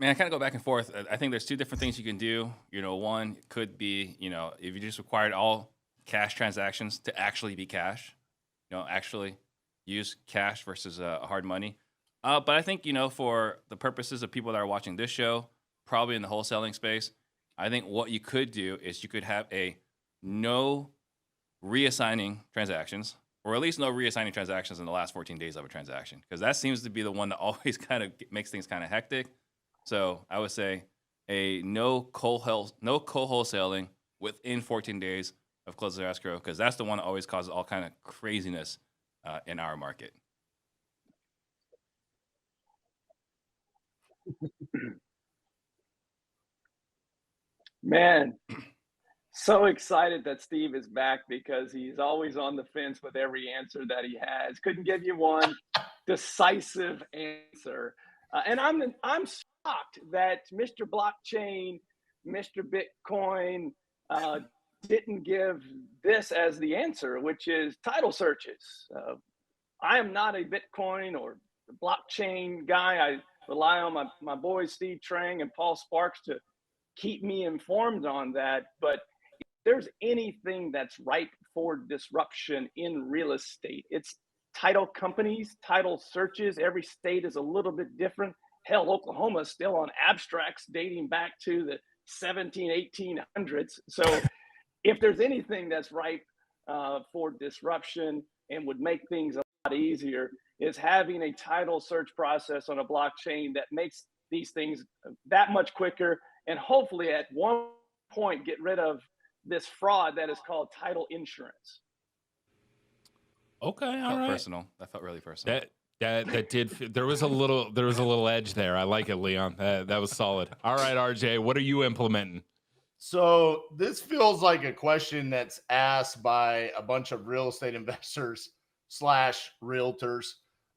Man, I kind of go back and forth. I think there's two different things you can do. One could be, if you just required all cash transactions to actually be cash, actually use cash versus hard money. But I think, for the purposes of people that are watching this show, probably in the wholesaling space, I think what you could do is you could have a no reassigning transactions, or at least no reassigning transactions in the last 14 days of a transaction, because that seems to be the one that always kind of makes things kind of hectic. So I would say a no co-wholesaling within 14 days of closing escrow, because that's the one that always causes all kind of craziness in our market. Man, so excited that Steve is back, because he's always on the fence with every answer that he has. Couldn't give you one decisive answer. And I'm shocked that Mr. Blockchain, Mr. Bitcoin didn't give this as the answer, which is title searches. I am not a Bitcoin or blockchain guy. I rely on my boys Steve Trang and Paul Sparks to keep me informed on that. But if there's anything that's ripe for disruption in real estate, it's title companies, title searches. Every state is a little bit different. Hell, Oklahoma is still on abstracts dating back to the 1800s. So if there's anything that's ripe for disruption and would make things a lot easier, is having a title search process on a blockchain that makes these things that much quicker, and hopefully at one point get rid of this fraud that is called title insurance. Okay, all felt right. Personal. That felt really personal. That did. There was a little edge there. I like it, Leon. That was solid. All right, RJ, what are you implementing? So this feels like a question that's asked by a bunch of real estate investors / realtors.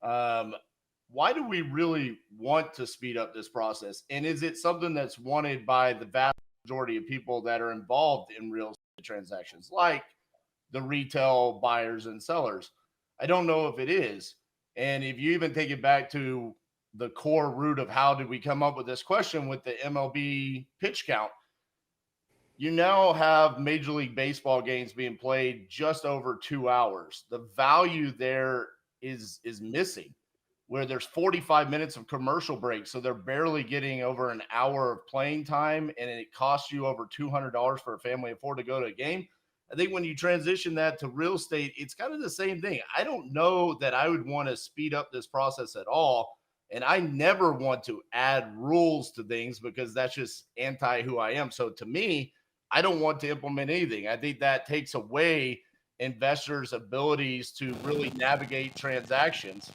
Why do we really want to speed up this process? And is it something that's wanted by the vast majority of people that are involved in real estate transactions, like the retail buyers and sellers? I don't know if it is. And if you even take it back to the core root of how did we come up with this question with the MLB pitch count, you now have Major League Baseball games being played just over 2 hours. The value there is missing, where there's 45 minutes of commercial breaks. So they're barely getting over an hour of playing time, and it costs you over $200 for a family of four to go to a game. I think when you transition that to real estate, it's kind of the same thing. I don't know that I would want to speed up this process at all. And I never want to add rules to things, because that's just anti who I am. So to me, I don't want to implement anything. I think that takes away investors' abilities to really navigate transactions.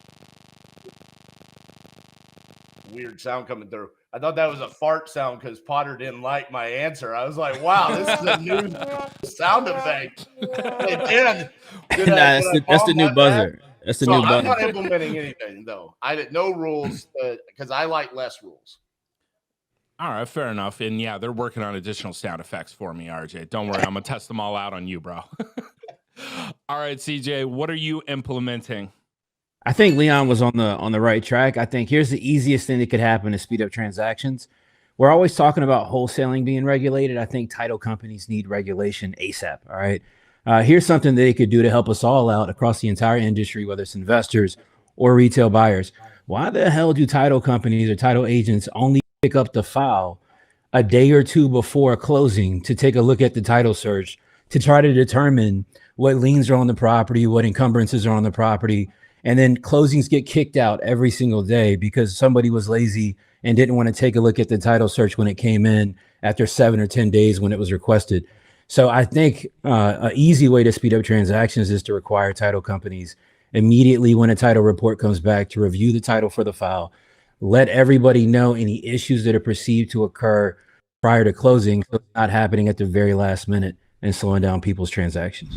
Weird sound coming through. I thought that was a fart sound because Potter didn't like my answer. I was like, wow, this is a new sound effect. Again, that's the new buzzer. That's the new buzzer. I'm not implementing anything, though. I did no rules, because I like less rules. All right, fair enough. And yeah, they're working on additional sound effects for me, RJ. Don't worry, I'm gonna test them all out on you, bro. All right, CJ, what are you implementing? I think Leon was on the right track. I think here's the easiest thing that could happen to speed up transactions. We're always talking about wholesaling being regulated. I think title companies need regulation ASAP. All right. Here's something they could do to help us all out across the entire industry, whether it's investors or retail buyers. Why the hell do title companies or title agents only pick up the file a day or two before closing to take a look at the title search to try to determine what liens are on the property, what encumbrances are on the property? And then closings get kicked out every single day because somebody was lazy and didn't want to take a look at the title search when it came in after 7 or 10 days when it was requested. So I think an easy way to speed up transactions is to require title companies immediately when a title report comes back to review the title for the file, let everybody know any issues that are perceived to occur prior to closing, so it's not happening at the very last minute and slowing down people's transactions.